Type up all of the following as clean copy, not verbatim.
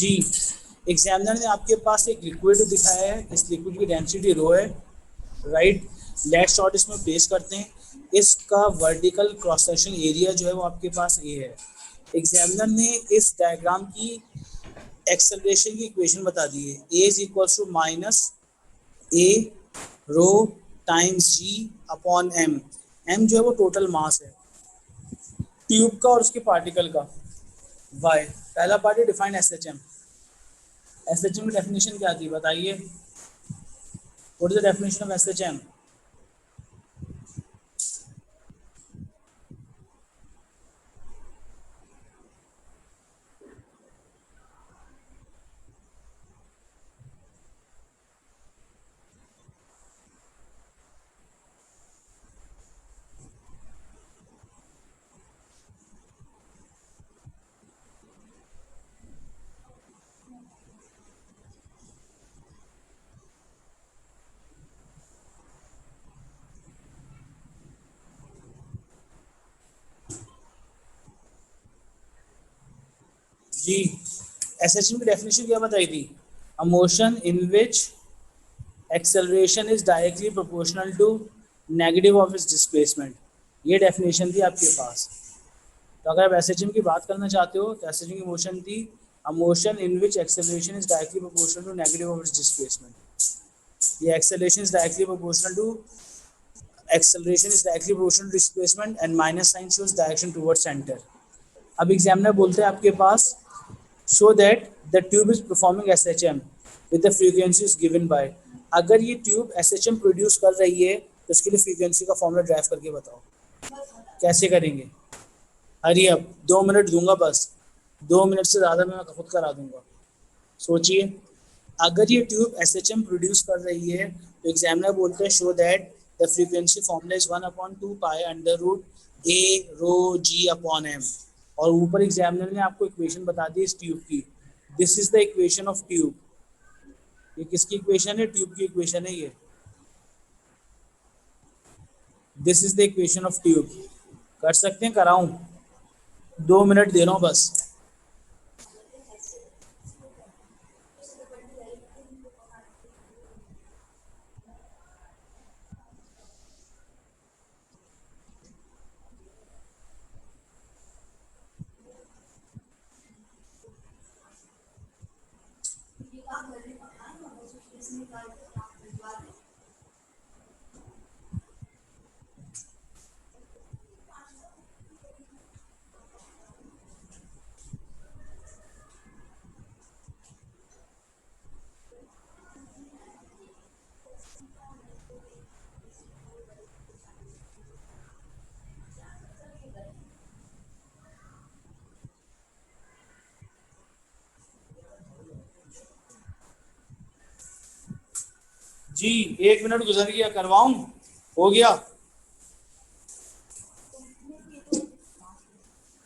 जी, examiner ने आपके पास एक लिक्विड दिखाया है, इस लिक्विड की डेंसिटी रो है, राइट। लेट शॉर्ट इसमें प्लेस करते हैं, इसका वर्टिकल क्रॉस सेक्शन एरिया जो है वो आपके पास ए है। एग्जामिनर ने इस डायग्राम की एक्सेलरेशन की इक्वेशन बता दी है, a is equals to minus a rho times g upon m. M जो है वो टोटल मास है ट्यूब का और उसके पार्टिकल का। वाई, पहला पार्ट है define S H M. S H M की डेफिनेशन क्या थी बताइए, what is the definition of S H M? जी, एस एच एम की डेफिनेशन क्या बताई थी? A motion in which acceleration is directly proportional to negative of its displacement. ये डेफिनेशन थी आपके पास। तो अगर आप एस एच एम की बात करना चाहते हो तो एस एच एम की मोशन थी a motion in which acceleration is directly proportional to negative of its displacement. ये acceleration is directly proportional to acceleration is directly proportional to displacement and minus sign shows direction towards center. अब examiner बोलते हैं आपके पास show that the tube is performing SHM with the frequencies given by। अगर ये tube SHM produce कर रही है तो उसके लिए फ्रीक्वेंसी का फॉर्मूला ड्राइव करके बताओ कैसे करेंगे। हरी अब 2 मिनट दूंगा बस, 2 मिनट से ज़्यादा मैं खुद करा दूंगा। सोचिए, अगर ये tube S H M produce कर रही है तो एग्जामिनर बोलते हैं show that the frequency formula is 1/2 pi under root A rho g upon M. और ऊपर एग्जामिनर ने आपको इक्वेशन बता दी इस ट्यूब की, this is the equation of tube. ये किसकी इक्वेशन है? ट्यूब की इक्वेशन है ये, this is the equation of tube. कर सकते हैं, कराऊं? 2 मिनट दे रहा हूँ बस। जी, 1 मिनट गुजर गया, करवाऊं? हो गया,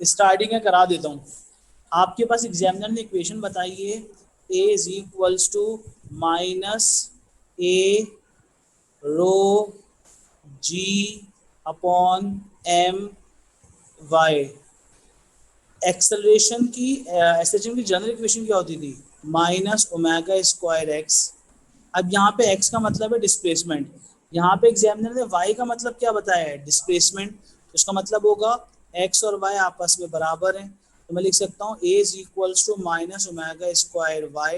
स्टार्टिंग में करा देता हूँ। आपके पास एग्जामिनर ने इक्वेशन बताई है a is equals to minus a rho g upon m y. Acceleration की एस एच एम की जनरल इक्वेशन क्या होती थी? Minus omega square x. अब यहाँ पे x का मतलब है डिस्प्लेसमेंट, यहाँ पे एग्जामिनर ने y का मतलब क्या बताया है? डिस्प्लेसमेंट। तो इसका मतलब होगा x और y आपस में बराबर हैं, तो मैं लिख सकता हूँ a is equals to minus omega square y।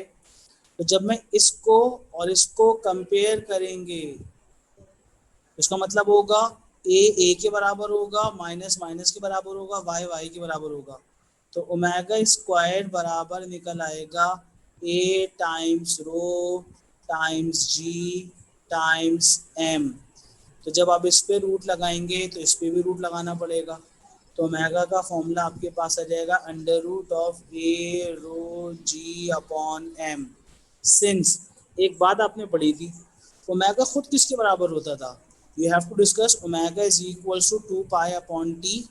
तो जब मैं इसको और इसको कंपेयर करेंगे तो इसका मतलब होगा a के बराबर होगा, माइनस माइनस के बराबर होगा, y के बराबर होगा। तो ओमेगा स्क्वायर बराबर निकल आएगा a times rho times g times M. तो जब आप इस पे रूट लगाएंगे तो इस पे भी रूट लगाना पड़ेगा, तो ओमेगा का फॉर्मूला आपके पास आ जाएगा under root of A rho g upon M. Since एक बात आपने पढ़ी थी, ओमेगा खुद किसके बराबर होता था? You have to discuss omega is equals to 2 pi upon T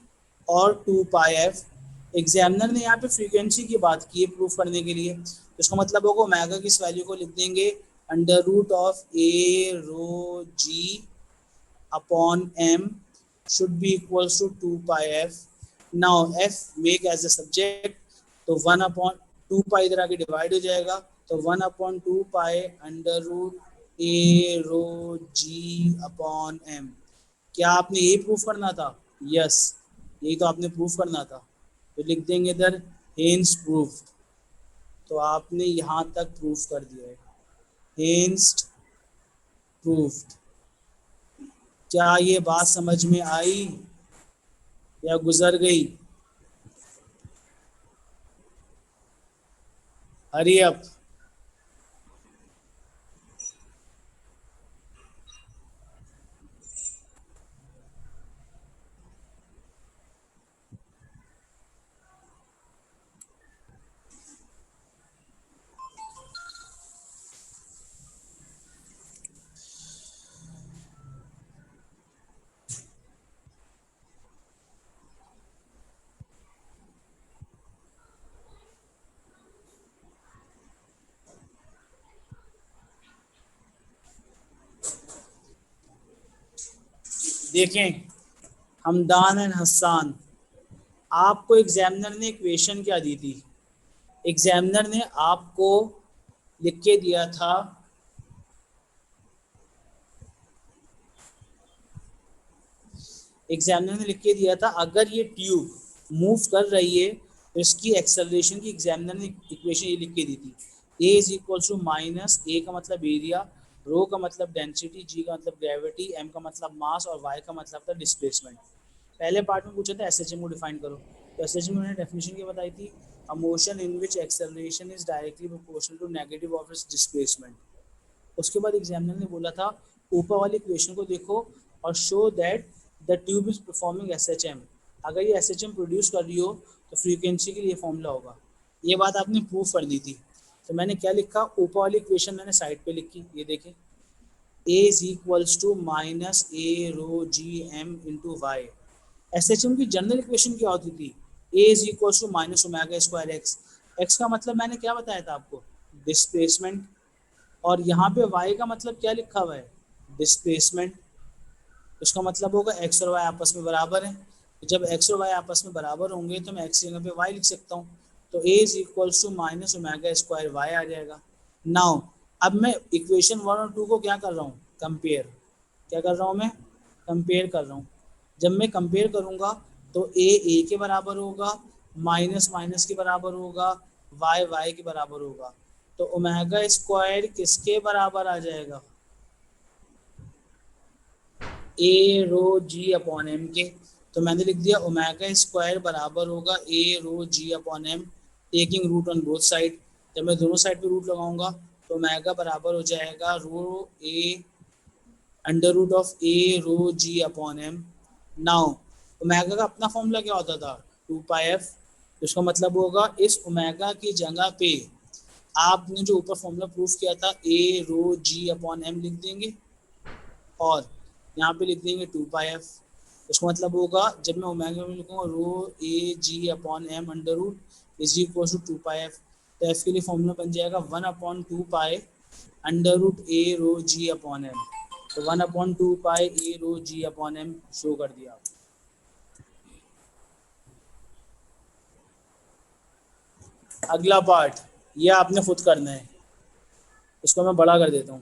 और 2 पाई एफ। एग्जामिनर ने यहाँ पे फ्रीक्वेंसी की बात की है प्रूफ करने के लिए, तो इसका मतलब होगा ओमेगा की इस वैल्यू को लिख देंगे under root of A rho g upon M should be equals to 2 pi f. Now f make as a subject, तो 1 upon टू पाई इधर आके डिवाइड हो जाएगा, तो 1/2 पाई अंडर रूट ए रो जी अपॉन एम। क्या आपने ये प्रूफ करना था? यस, यही तो आपने प्रूफ करना था। तो लिख देंगे इधर हेंस प्रूफ। तो आपने यहाँ तक प्रूफ कर दिया है, हेंस प्रूफ। क्या ये बात समझ में आई या गुजर गई? Hurry up. देखें हमदान एंड हसान, आपको एग्जामिनर ने इक्वेशन क्या दी थी? एग्जामिनर ने आपको लिख के दिया था, एग्जामिनर ने लिख के दिया था अगर ये ट्यूब मूव कर रही है तो इसकी एक्सेलरेशन की एग्जामिनर ने इक्वेशन ये लिख के दी थी, a is equal to minus, ए का मतलब एरिया, रो का मतलब डेंसिटी, जी का मतलब ग्रेविटी, एम का मतलब मास और वाई का मतलब था डिस्प्लेसमेंट। पहले पार्ट में पूछा था एसएचएम को डिफाइन करो, तो एसएचएम में डेफिनेशन क्या बताई थी? A motion in which acceleration is directly proportional to negative of its displacement. उसके बाद एग्जामिनर ने बोला था ऊपर वाली इक्वेशन को देखो और show that the tube is performing S H M. अगर ये एस एच एम प्रोड्यूस कर रही हो तो फ्रीक्वेंसी के लिए फॉर्मूला होगा। ये बात आपने प्रूव कर दी थी। तो मैंने क्या लिखा, ऊपर वाली इक्वेशन मैंने साइड पे लिखी, ये देखें, a is equals to minus a rho g m into y. S H M की जनरल इक्वेशन क्या होती थी? A is equals to minus omega square x. X का मतलब मैंने क्या बताया था आपको? डिस्प्लेसमेंट। और यहाँ पे y का मतलब क्या लिखा हुआ है? डिस्प्लेसमेंट। उसका मतलब होगा x और y आपस में बराबर है, तो जब x और y आपस में बराबर होंगे तो मैं x की जगह पे y लिख सकता हूँ। तो a is equals to minus omega square y आ जाएगा। नाउ अब मैं इक्वेशन 1 और 2 को क्या कर रहा हूँ? कंपेयर। क्या कर रहा हूँ मैं? कंपेयर कर रहा हूँ। जब मैं कंपेयर करूँगा तो ए के बराबर होगा, माइनस माइनस के बराबर होगा, वाई के बराबर होगा। तो ओमेगा स्क्वायर किसके बराबर आ जाएगा? ए रो जी अपॉन एम के। तो मैंने लिख दिया ओमेगा स्क्वायर बराबर होगा a rho g upon m, taking root on both side. जब मैं दोनों साइड पे रूट लगाऊंगा तो ओमेगा बराबर हो जाएगा rho a under root of A rho g upon m. Now omega का अपना फॉर्मूला क्या होता था? 2 पाई एफ। इसका मतलब होगा इस ओमेगा की जगह पे आपने जो ऊपर फॉर्मूला प्रूफ किया था ए रो जी अपॉन एम लिख देंगे और यहाँ पे लिख देंगे 2 पाई एफ। उसका मतलब होगा जब मैं ओमेगा में लिखूंगा rho a g upon m under root is equal to 2 pi f. तो एफ के लिए फॉर्मूला बन जाएगा 1/2 पाई अंडर रूट ए रो जी अपॉन एम। तो 1/2 pi a rho g upon m show कर दिया। अगला पार्ट ये आपने खुद करना है, इसको मैं बड़ा कर देता हूँ।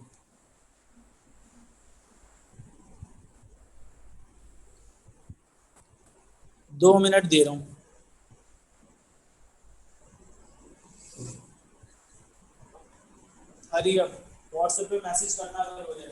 2 मिनट दे रहा हूँ। हरी अब व्हाट्सएप पे मैसेज करना अगर हो जाए।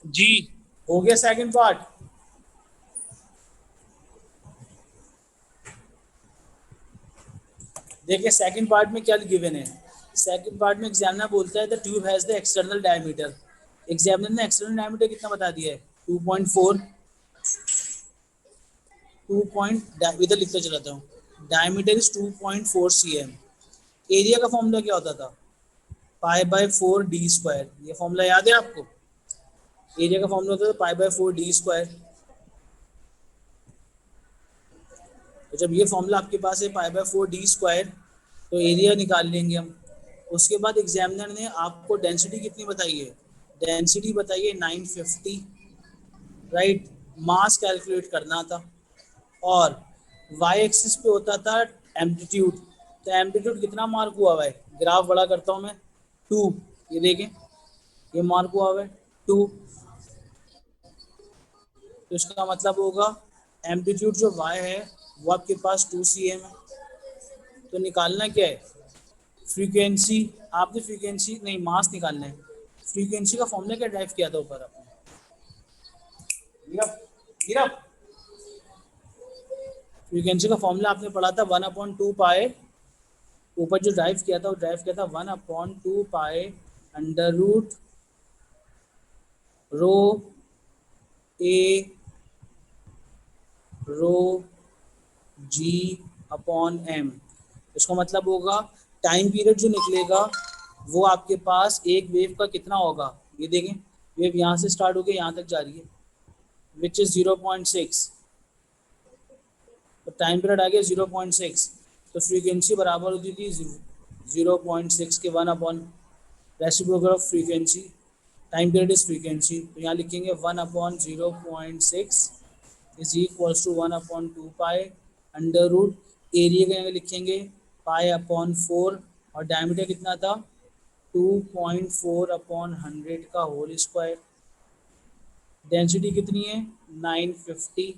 जी हो गया सेकंड पार्ट। देखिए सेकंड पार्ट में क्या गिवन है। सेकंड पार्ट में एग्जामिनर बोलता है the tube has the external diameter. Examiner ने एक्सटर्नल डायमीटर कितना बता दिया है, 2.4। 2 पॉइंट इधर लिखते चला जाता हूँ, डायमीटर इज 2.4 cm। एरिया का फॉर्मूला क्या होता था, पाई/4 d²। ये फॉर्मूला याद है आपको, एरिया का फॉर्मूला होता था पाई/4 d²। तो जब ये फॉर्मूला आपके पास है पाई/4 d², तो एरिया निकाल लेंगे हम। उसके बाद एग्जामिनर ने आपको डेंसिटी कितनी बताई है, डेंसिटी बताई है 950, राइट। मास कैलकुलेट करना था, और वाई एक्सिस पे होता था एम्पलीट्यूड। तो एम्पलीट्यूड कितना मार्क हुआ हुआ है, ग्राफ बड़ा करता हूँ मैं, 2। ये देखें, ये मार्क हुआ हुआ है 2। तो इसका मतलब होगा एम्पलीट्यूड जो वाई है वो आपके पास 2 cm है। तो निकालना क्या है, फ्रीक्वेंसी। आपने फ्रीक्वेंसी नहीं, मास निकालना है। फ्रीक्वेंसी का फॉर्मूला क्या ड्राइव किया था ऊपर आपने, नीरव, नीरव, फ्रीक्वेंसी का फॉर्मूला आपने पढ़ा था 1/2 पाए। ऊपर जो ड्राइव किया था वो ड्राइव किया था 1/2 पाए अंडर रूट रो ए रो जी अपॉन एम। इसका मतलब होगा टाइम पीरियड जो निकलेगा वो आपके पास एक वेव का कितना होगा। ये देखें, वेव यहाँ से स्टार्ट होकर यहाँ तक जा रही है, विच इज़ 0.6। तो टाइम पीरियड आ गया 0.6। तो फ्रीक्वेंसी बराबर होती थी 0.6 के 1 upon reciprocal of frequency. Time period is frequency, तो यहाँ लिखेंगे 1/0.6 is equals to 1/2 pi under root. Area का यहाँ लिखेंगे पाई/4, और डायमीटर कितना था 2.4/100 का होल स्क्वायर। डेंसिटी कितनी है 950।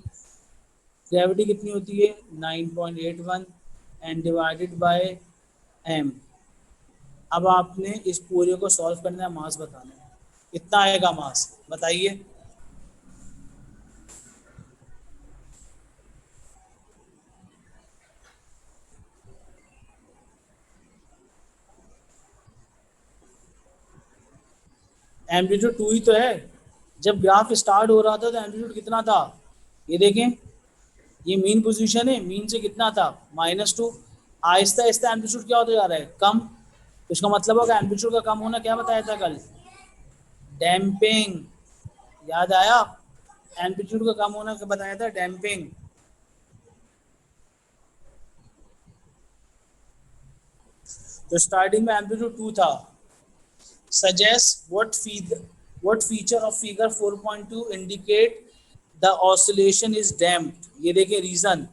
ग्रेविटी कितनी होती है 9.81 एंड डिवाइडेड बाय एम। अब आपने इस पूरे को सॉल्व करना है, मास बताना है कितना आएगा मास, बताइए। एम्पलीट्यूड 2 ही तो है। जब ग्राफ स्टार्ट हो रहा था तो एम्पलीट्यूड कितना था, ये देखें, ये मीन पोजीशन है, मीन से कितना था -2। आहिस्ता आहिस्ता एम्पलीट्यूड क्या होता जा रहा है, कम। तो इसका मतलब होगा एम्पलीट्यूड का कम होना क्या बताया था कल, डैम्पिंग। याद आया, एम्पलीट्यूड का कम होना क्या बताया था, डैम्पिंग। तो स्टार्टिंग में एम्पलीट्यूड 2 था। suggest what feature of figure 4.2 indicate the oscillation is damped। ये देखिए रीजन,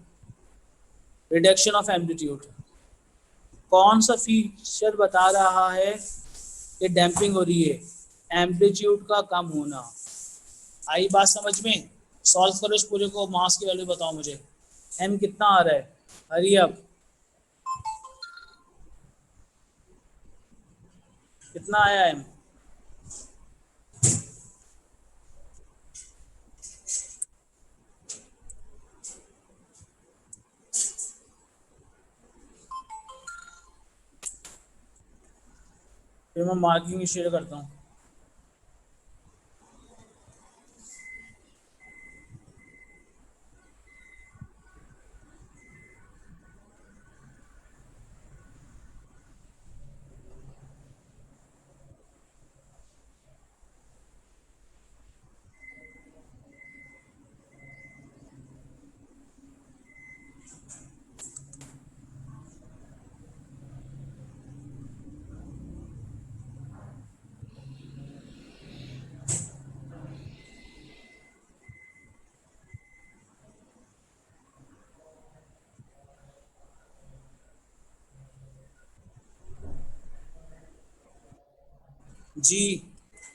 रिडक्शन ऑफ एम्पलीट्यूड। कौन सा फीचर बता रहा है कि डैम्पिंग हो रही है, एम्पलीट्यूड का कम होना। आई बात समझ में, सॉल्व करो इस पूरे को, मास की वैल्यू बताओ मुझे, एम कितना आ रहा है, हरी अब कितना आया एम। फिर मैं मार्किंग शेयर करता हूँ। जी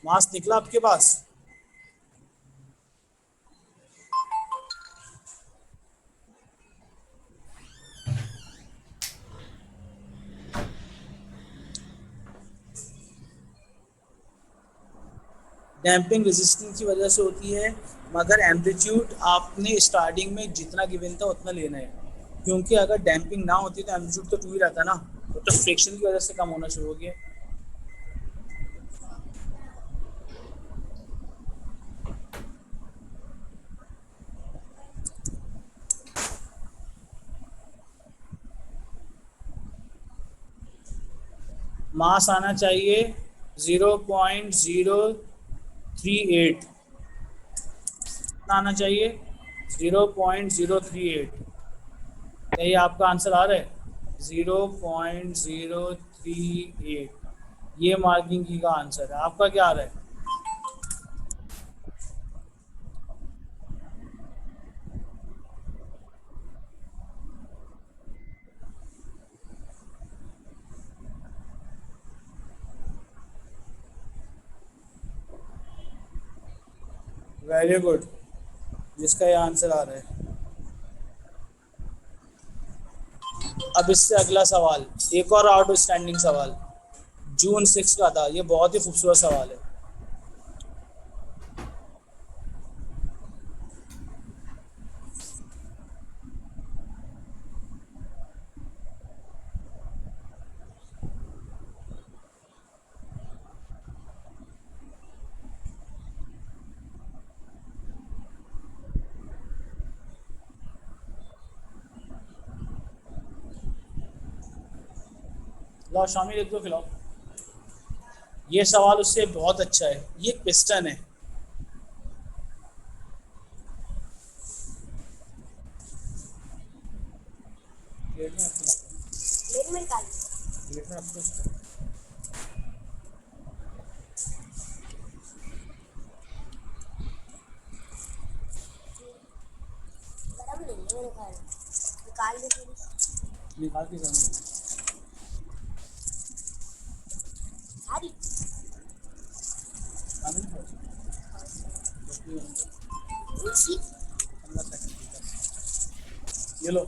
मास निकला आपके पास। डैम्पिंग रेजिस्टेंस की वजह से होती है, मगर एम्पलीट्यूड आपने स्टार्टिंग में जितना गिवन था उतना लेना है, क्योंकि अगर डैम्पिंग ना होती तो एम्पलीट्यूड तो 2 ही रहता ना, तो फ्रिक्शन की वजह से कम होना शुरू हो गया। मास आना चाहिए 0.038, आना चाहिए 0.038। क्या ये आपका आंसर आ रहा है? 0.038, ये मार्किंग की का आंसर है। आपका क्या आ रहा है? वेरी गुड, जिसका ये आंसर आ रहा है। अब इससे अगला सवाल, एक और आउटस्टैंडिंग सवाल, जून 6 का था, ये बहुत ही खूबसूरत सवाल है। लो शामिल एक दो खिलाओ। ये सवाल उससे बहुत अच्छा है, ये पिस्टन है। प्लेट में रख दो। प्लेट में निकाल, प्लेट में रख दो। गरम नहीं है, निकाल दे, निकाल के जाना। सारी ये लो।